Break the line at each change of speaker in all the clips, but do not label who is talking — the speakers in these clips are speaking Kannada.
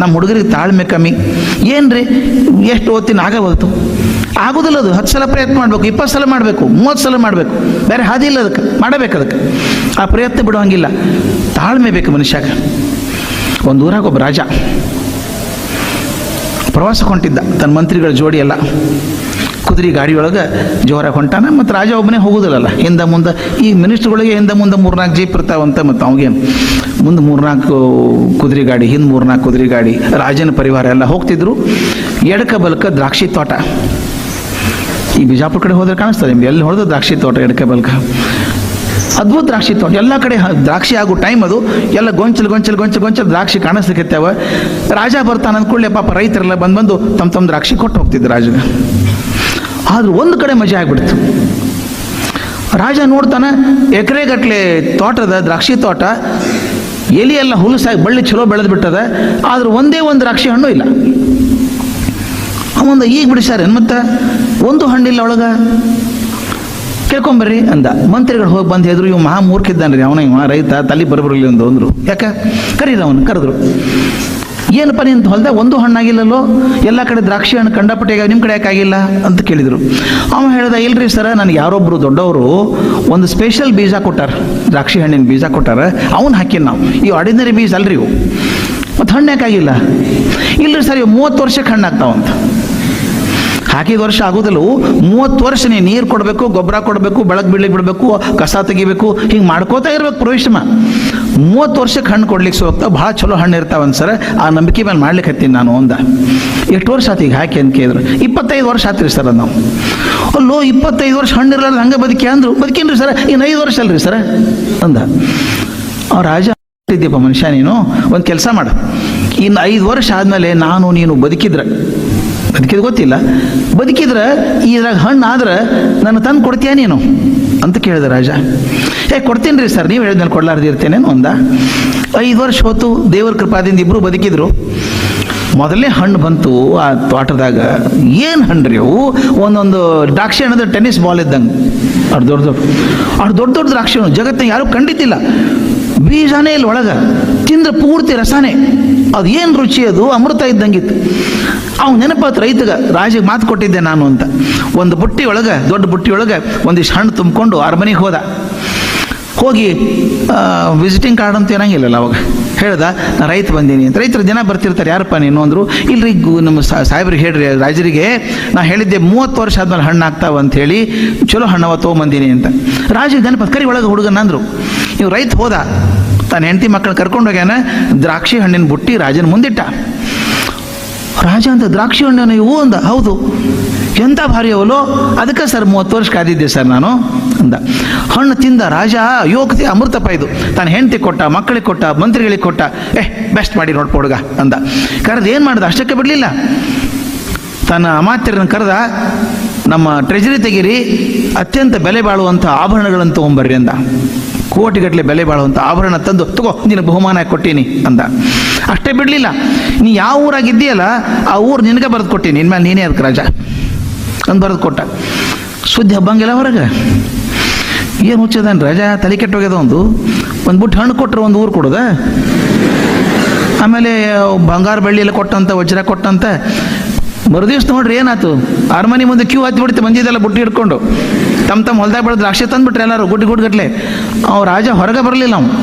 ನಮ್ಮ ಹುಡುಗರಿಗೆ ತಾಳ್ಮೆ ಕಮ್ಮಿ. ಏನ್ರಿ ಎಷ್ಟು ಓದ್ತೀನಿ ಆಗವಲ್ತು, ಆಗೋದಿಲ್ಲ ಅದು. 10 ಸಲ ಪ್ರಯತ್ನ ಮಾಡಬೇಕು, 20 ಸಲ ಮಾಡಬೇಕು, 30 ಸಲ ಮಾಡಬೇಕು, ಬೇರೆ ಹಾದಿ ಇಲ್ಲ ಅದಕ್ಕೆ, ಮಾಡಬೇಕು. ಅದಕ್ಕೆ ಆ ಪ್ರಯತ್ನ ಬಿಡುವಂಗಿಲ್ಲ, ತಾಳ್ಮೆ ಬೇಕು ಮನುಷ್ಯಾಗ. ಒಂದು ಊರಾಗ ಒಬ್ಬ ರಾಜ ಪ್ರವಾಸಕ್ಕೆ ಹೊಂಟಿದ್ದ, ತನ್ನ ಮಂತ್ರಿಗಳ ಜೋಡಿ ಎಲ್ಲ ಕುದುರೆ ಗಾಡಿಯೊಳಗೆ ಜೋರಾಗಿ ಹೊಂಟಾನ. ಮತ್ತು ರಾಜ ಒಬ್ಬನೇ ಹೋಗೋದಿಲ್ಲಲ್ಲ, ಹಿಂದೆ ಮುಂದೆ. ಈ ಮಿನಿಸ್ಟ್ರುಗಳಿಗೆ ಹಿಂದೆ ಮುಂದೆ 3-4 ಜೀಪ್ ಇರ್ತಾವಂತ, ಮತ್ತು ಅವ್ಗೆ ಮುಂದೆ 3-4 ಕುದುರೆ ಗಾಡಿ, ಹಿಂದೆ 3-4 ಕುದುರೆ ಗಾಡಿ, ರಾಜನ ಪರಿವಾರ ಎಲ್ಲ ಹೋಗ್ತಿದ್ರು. ಎಡಕ ಬಲಕ ದ್ರಾಕ್ಷಿ ತೋಟ. ಈ ಬಿಜಾಪುರ ಕಡೆ ಹೋದ್ರೆ ಕಾಣಿಸ್ತದೆ ನಿಮ್ಗೆ, ಎಲ್ಲಿ ಹೊಡೆದು ದ್ರಾಕ್ಷಿ ತೋಟ, ಎಡಕ ಬಲಕ ಅದ್ಭುತ ದ್ರಾಕ್ಷಿ ತೋಟ. ಎಲ್ಲ ಕಡೆ ದ್ರಾಕ್ಷಿ ಆಗೋ ಟೈಮ್ ಅದು, ಎಲ್ಲ ಗೊಂಚಲು ದ್ರಾಕ್ಷಿ ಕಾಣಿಸ್ಲಿಕ್ಕೆತ್ತವ. ರಾಜ ಬರ್ತಾನೆ ಅಂದ್ಕೊಳ್ಳೆ ಪಾಪ ರೈತರೆಲ್ಲ ಬಂದು ತಮ್ಮ ದ್ರಾಕ್ಷಿ ಕೊಟ್ಟು ಹೋಗ್ತಿದ್ರು ರಾಜಗೆ. ಆದ್ರೂ ಒಂದು ಕಡೆ ಮಜಾ ಆಗ್ಬಿಡ್ತು. ರಾಜ ನೋಡ್ತಾನೆ, ಎಕರೆಗಟ್ಟಲೆ ತೋಟದ ದ್ರಾಕ್ಷಿ ತೋಟ, ಎಲಿ ಎಲ್ಲ ಹುಲಸಾಗಿ ಬಳ್ಳಿ ಚಲೋ ಬೆಳೆದು ಬಿಟ್ಟದ, ಆದ್ರೂ ಒಂದೇ ಒಂದು ದ್ರಾಕ್ಷಿ ಹಣ್ಣು ಇಲ್ಲ. ಅವಂದ ಈಗ ಬಿಡಿಸ್ಯಾರ ಮತ್ತೆ ಒಂದು ಹಣ್ಣಿಲ್ಲ ಒಳಗ, ಕೇಳ್ಕೊಂಬರ್ರಿ ಅಂದ. ಮಂತ್ರಿಗಳು ಹೋಗಿ ಬಂದು ಹೇಳಿದ್ರು, ಇವ್ ಮಹಾ ಮೂರ್ಖಿದ್ದಾನ್ರಿ, ಇವ ರೈತ, ತಲೆ ಬರಬರಲಿ ಅಂದ್ರು. ಯಾಕೆ ಕರೀದ ಅವನು ಕರೆದ್ರು. ಏನಪ್ಪ ನಿಂತ ಹೊಲ್ದಾಗ ಒಂದು ಹಣ್ಣಾಗಿಲ್ಲಲ್ಲೋ, ಎಲ್ಲ ಕಡೆ ದ್ರಾಕ್ಷಿ ಹಣ್ಣು ಕಂಡಪಟ್ಟೆ, ನಿಮ್ಮ ಕಡೆ ಯಾಕಾಗಿಲ್ಲ ಅಂತ ಕೇಳಿದರು. ಅವ ಹೇಳ್ದ, ಇಲ್ರಿ ಸರ, ನನಗೆ ಯಾರೊಬ್ಬರು ದೊಡ್ಡವರು ಒಂದು ಸ್ಪೆಷಲ್ ಬೀಜ ಕೊಟ್ಟಾರ, ದ್ರಾಕ್ಷಿ ಹಣ್ಣಿನ ಬೀಜ ಕೊಟ್ಟಾರ, ಅವನು ಹಾಕಿನ ನಾವು. ಈ ಆರ್ಡಿನರಿ ಬೀಜ ಅಲ್ರಿ ಇವು, ಮತ್ತು ಹಣ್ಣು ಯಾಕಾಗಿಲ್ಲ? ಇಲ್ರಿ ಸರ್, ಇವು 30 ವರ್ಷಕ್ಕೆ ಹಣ್ಣಾಗ್ತಾವಂತ. ಹಾಕಿದ ವರ್ಷ ಆಗೋದಿಲ್ಲ, 30 ವರ್ಷ ನೀರು ಕೊಡಬೇಕು, ಗೊಬ್ಬರ ಕೊಡಬೇಕು, ಬೆಳಗ್ಗೆ ಬೀಳಲಿಕ್ಕೆ ಬಿಡಬೇಕು, ಕಸ ತೆಗಿಬೇಕು, ಹಿಂಗೆ ಮಾಡ್ಕೋತಾ ಇರ್ಬೇಕು ಪರಿಶ್ರಮ. 30 ವರ್ಷಕ್ಕೆ ಹಣ್ಣು ಕೊಡ್ಲಿಕ್ಕೆ ಹೋಗ್ತಾ ಭಾಳ ಚಲೋ ಹಣ್ಣು ಇರ್ತಾವಂತ ಸರ್, ಆ ನಂಬಿಕೆ ಮೇಲೆ ಮಾಡ್ಲಿಕ್ಕೆ ಹತ್ತೀನಿ ನಾನು ಅಂದ. ಎಷ್ಟು ವರ್ಷ ಆತು ಈಗ ಹಾಕಿ ಅಂತ ಕೇಳಿದ್ರು. 25 ವರ್ಷ ಆತ್ರಿ ಸರ್ ನಾವು. ಅಲ್ಲೋ 25 ವರ್ಷ ಹಣ್ಣು ಇರಲಾರ್ದು ಹಂಗೆ ಬದುಕಿ ಅಂದ್ರು. ಬದುಕೇನ್ರಿ ಸರ್, ಇನ್ನು 5 ವರ್ಷ ಅಲ್ರಿ ಸರ್ ಅಂದ. ಅವ್ರ ರಾಜ ಇದ್ದೀಯಪ್ಪ ಮನುಷ್ಯ, ನೀನು ಒಂದು ಕೆಲಸ ಮಾಡ, ಇನ್ನು 5 ವರ್ಷ ಆದಮೇಲೆ ನಾನು ನೀನು ಬದುಕಿದ್ರೆ ಗೊತ್ತಿಲ್ಲ, ಬದುಕಿದ್ರೆ ಇದ್ರಾಗ ಹಣ್ಣು ಆದ್ರೆ ನಾನು ತಂದು ಕೊಡ್ತೀಯ ನೀನು ಅಂತ ಕೇಳಿದ ರಾಜ. ಕೊಡ್ತೀನಿ ರೀ ಸರ್, ನೀವು ಹೇಳಿದ್ಮೇಲೆ ಕೊಡ್ಲಾರ್ದು ಇರ್ತೇನೇನು ಅಂದ. 5 ವರ್ಷ ಹೋತು, ದೇವರ ಕೃಪಾದಿಂದ ಇಬ್ಬರು ಬದುಕಿದ್ರು. ಮೊದಲನೇ ಹಣ್ಣು ಬಂತು ಆ ತೋಟದಾಗ. ಏನು ಹಣ್ಣು ರೀ ಅವು, ಒಂದೊಂದು ದ್ರಾಕ್ಷಿ ಹಣ್ಣದ ಟೆನ್ನಿಸ್ ಬಾಲ್ ಇದ್ದಂಗೆ, ಅಷ್ಟು ದೊಡ್ಡ ದ್ರಾಕ್ಷಿ ಹಣ್ಣು ಜಗತ್ತಿನ ಯಾರು ಕಂಡಿದ್ದಿಲ್ಲ. ಬೀಜನೇ ಇಲ್ಲ ಒಳಗೆ, ತಿಂದ್ರೆ ಪೂರ್ತಿ ರಸನೇ. ಅದು ಏನು ರುಚಿ, ಅದು ಅಮೃತ ಇದ್ದಂಗಿತ್ತು. ಅವ್ನು ನೆನಪಾತು ರೈತಗೆ, ರಾಜಿಗೆ ಮಾತು ಕೊಟ್ಟಿದ್ದೆ ನಾನು ಅಂತ. ಒಂದು ಬುಟ್ಟಿ ಒಳಗೆ, ದೊಡ್ಡ ಬುಟ್ಟಿ ಒಳಗೆ ಒಂದಿಷ್ಟು ಹಣ್ಣು ತುಂಬಿಕೊಂಡು ಅರಮನೆಗೆ ಹೋದ. ಹೋಗಿ ವಿಸಿಟಿಂಗ್ ಕಾರ್ಡ್ ಅಂತ ಏನಂಗಿಲ್ಲಲ್ಲ ಅವಾಗ, ಹೇಳ್ದ ನಾನು ರೈತ ಬಂದೀನಿ ಅಂತ. ರೈತರು ಜನ ಬರ್ತಿರ್ತಾರೆ, ಯಾರಪ್ಪ ನೀನು ಅಂದರು. ಇಲ್ರಿ ನಮ್ಮ ಸಾಹೇಬ್ರಿಗೆ ಹೇಳ್ರಿ, ರಾಜರಿಗೆ ನಾ ಹೇಳಿದ್ದೆ 30 ವರ್ಷ ಆದ್ಮೇಲೆ ಹಣ್ಣು ಆಗ್ತಾವ ಅಂತ ಹೇಳಿ, ಚಲೋ ಹಣ್ಣವ ತೊಗೊಂಬಂದೀನಿ ಅಂತ. ರಾಜಿಗೆ ನೆನಪು, ಕರಿ ಒಳಗೆ ಹುಡುಗನ ಅಂದರು. ಇವು ರೈತ ಹೋದ, ತನ್ನ ಹೆಂಡತಿ ಮಕ್ಕಳನ್ನ ಕರ್ಕೊಂಡು ಹೋಗ್ಯಾನ, ದ್ರಾಕ್ಷಿ ಹಣ್ಣಿನ ಬುಟ್ಟಿ ರಾಜನ ಮುಂದಿಟ್ಟ. ರಾಜ ಅಂತ, ದ್ರಾಕ್ಷಿ ಹಣ್ಣು ಇವು ಅಂದ. ಹೌದು, ಎಂಥ ಭಾರಿ ಅವಲು, ಅದಕ್ಕೆ ಸರ್ 30 ವರ್ಷ ಕಾದಿದ್ದೆ ಸರ್ ನಾನು ಅಂದ. ಹಣ್ಣು ತಿಂದ ರಾಜ, ಯೋಗ್ಯತೆ ಅಮೃತಪ್ಪ ಇದು. ತಾನು ಹೆಂಡತಿ ಕೊಟ್ಟ, ಮಕ್ಕಳಿಗೆ ಕೊಟ್ಟ, ಮಂತ್ರಿಗಳಿಗೆ ಕೊಟ್ಟ. ಬೆಸ್ಟ್ ಮಾಡಿ ನೋಡ್ಪ ಹುಡುಗ ಅಂದ. ಕರೆದು ಏನು ಮಾಡ್ದ, ಅಷ್ಟಕ್ಕೆ ಬಿಡಲಿಲ್ಲ. ತನ್ನ ಅಮಾತ್ಯರನ್ನು ಕರೆದ, ನಮ್ಮ ಟ್ರೆಜರಿ ತೆಗೀರಿ, ಅತ್ಯಂತ ಬೆಲೆ ಬಾಳುವಂಥ ಆಭರಣಗಳನ್ನು ತೊಗೊಂಬರ್ರಿ ಅಂದ. ಕೋಟಿಗಟ್ಟಲೆ ಬೆಲೆ ಬಾಳುವಂಥ ಆಭರಣ ತಂದು ತಗೋ, ನಿನಗೆ ಬಹುಮಾನ ಕೊಟ್ಟೀನಿ ಅಂದ. ಅಷ್ಟೇ ಬಿಡಲಿಲ್ಲ, ನೀ ಯಾವ ಊರಾಗಿದ್ದೀಯಲ್ಲ ಆ ಊರು ನಿನಗೆ ಬರೆದು ಕೊಟ್ಟೀನಿ, ಇನ್ಮೇಲೆ ನೀನೇ ಅದಕ್ಕೆ ರಾಜ ಅಂದು ಬರೆದು ಕೊಟ್ಟ. ಸುದ್ದಿ ಹಬ್ಬಂಗಿಲ್ಲ ಹೊರಗೆ. ಏನು ಹುಚ್ಚದನ್ ರಾಜ, ತಲೆ ಕೆಟ್ಟೋಗ್ಯದ. ಒಂದು ಬುಟ್ಟು ಹಣ್ಣು ಕೊಟ್ಟರೆ ಒಂದು ಊರು ಕೊಡೋದ, ಆಮೇಲೆ ಬಂಗಾರ ಬೆಳ್ಳಿ ಎಲ್ಲ ಕೊಟ್ಟಂತ, ವಜ್ರ ಕೊಟ್ಟಂತ. ಮರುದಿವ್ಸ ನೋಡ್ರಿ ಏನಾಯ್ತು, ಅರಮನೆ ಮುಂದೆ ಕ್ಯೂ ಹತ್ತಿ ಬಿಡ್ತೆ, ಮಂದಿದೆಲ್ಲ ಬುಟ್ಟಿ ಹಿಡ್ಕೊಂಡು ತಮ್ಮ ಹೊಲ್ದಾಗ ಬೆಳೆದು ದ್ರಾಕ್ಷಿ ತಂದುಬಿಟ್ರೆ ಎಲ್ಲರೂ ಗುಡ್ಗಟ್ಲೆ. ಅವ್ರು ರಾಜ ಹೊರಗೆ ಬರಲಿಲ್ಲ. ಅವ್ನು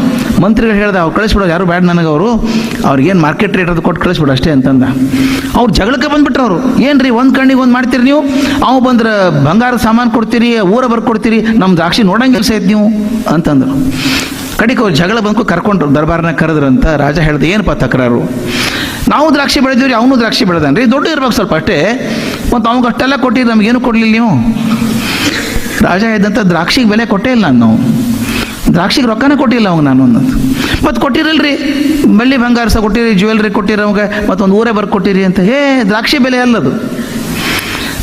ಮಂತ್ರಿಗಳು ಹೇಳ್ದ, ಅವ್ರು ಕಳಿಸ್ಬಿಡೋದು, ಯಾರು ಬೇಡ ನನಗೆ, ಅವ್ರಿಗೇನು ಮಾರ್ಕೆಟ್ ರೇಟ್ ಅದು ಕೊಟ್ಟು ಕಳಿಸ್ಬಿಡು ಅಷ್ಟೇ ಅಂತಂದ. ಅವ್ರು ಜಗಳಕ್ಕೆ ಬಂದುಬಿಟ್ರು. ಅವರು ಏನ್ರಿ ಒಂದು ಕಣ್ಣಿಗೆ ಒಂದು ಮಾಡ್ತೀರಿ ನೀವು, ಅವು ಬಂದ್ರೆ ಬಂಗಾರ ಸಾಮಾನು ಕೊಡ್ತೀರಿ, ಊರ ಬರ್ಕೊಡ್ತೀರಿ, ನಮ್ಮ ದ್ರಾಕ್ಷಿ ನೋಡಂಗೆ ಕೆಲಸ ಐತೆ ನೀವು ಅಂತಂದ್ರು. ಕಡೆಗೆ ಅವ್ರು ಜಗಳ ಬಂದು ಕರ್ಕೊಂಡ್ರು, ದರ್ಬಾರ್ನಾಗ ಕರೆದ್ರಂತ. ರಾಜ ಹೇಳ್ದೆ, ಏನಪ್ಪ ತಕರಾರು, ನಾವು ದ್ರಾಕ್ಷಿ ಬೆಳೆದಿವ್ರಿ, ಅವನು ದ್ರಾಕ್ಷಿ ಬೆಳೆದಾನ್ರಿ, ದೊಡ್ಡ ಇರ್ಬೇಕು ಸ್ವಲ್ಪ ಅಷ್ಟೇ, ಮತ್ತು ಅವ್ನಿಗೆ ಅಷ್ಟೆಲ್ಲ ಕೊಟ್ಟಿರಿ, ನಮಗೇನು ಕೊಡಲಿಲ್ಲ ನೀವು. ರಾಜ ಇದ್ದಂಥ ದ್ರಾಕ್ಷಿಗೆ ಬೆಲೆ ಕೊಟ್ಟೇ ಇಲ್ಲ ನಾವು, ದ್ರಾಕ್ಷಿಗೆ ರೊಕ್ಕನೇ ಕೊಟ್ಟಿಲ್ಲ ಅವಾಗ ನಾನು ಅನ್ನೋದು. ಮತ್ತು ಕೊಟ್ಟಿರಲ್ರಿ, ಬೆಳ್ಳಿ ಬಂಗಾರ ಸಹ ಕೊಟ್ಟಿರಿ, ಜ್ಯುವೆಲ್ರಿ ಕೊಟ್ಟಿರಿ ಅವಾಗ, ಮತ್ತೊಂದು ಊರೇ ಬರ್ಕೊಟ್ಟಿರಿ ಅಂತ. ದ್ರಾಕ್ಷಿ ಬೆಲೆ ಅಲ್ಲದು,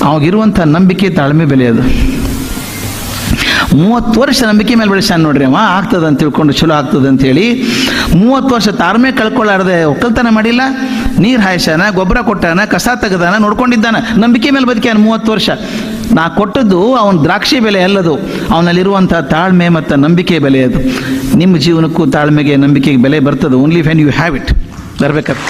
ಅವಾಗಿರುವಂಥ ನಂಬಿಕೆ, ತಾಳ್ಮೆ ಬೆಲೆ ಅದು. 30 ವರ್ಷ ನಂಬಿಕೆ ಮೇಲೆ ಬೆಳೆಸಾನ ನೋಡ್ರಿ ಅವ, ಆಗ್ತದೆ ಅಂತ ತಿಳ್ಕೊಂಡು, ಚಲೋ ಆಗ್ತದೆ ಅಂತೇಳಿ 30 ವರ್ಷ ತಾಳ್ಮೆ ಕಳ್ಕೊಳ್ಳಾರ್ದೆ ಒಕ್ಕಲ್ತನ ಮಾಡಿಲ್ಲ. ನೀರು ಹಾಯ್ಸಾನ, ಗೊಬ್ಬರ ಕೊಟ್ಟಾನ, ಕಸ ತೆಗೆದಾನ, ನೋಡ್ಕೊಂಡಿದ್ದಾನ, ನಂಬಿಕೆ ಮೇಲೆ ಬದುಕ್ಯಾನ 30 ವರ್ಷ. ನಾ ಕೊಟ್ಟದ್ದು ಅವನ ದ್ರಾಕ್ಷಿ ಬೆಲೆ ಅಲ್ಲದು, ಅವನಲ್ಲಿರುವಂಥ ತಾಳ್ಮೆ ಮತ್ತು ನಂಬಿಕೆ ಬೆಲೆ ಅದು. ನಿಮ್ಮ ಜೀವನಕ್ಕೂ ತಾಳ್ಮೆಗೆ, ನಂಬಿಕೆಗೆ ಬೆಲೆ ಬರ್ತದೆ only when you have it. ಬರಬೇಕಾದ್ರೆ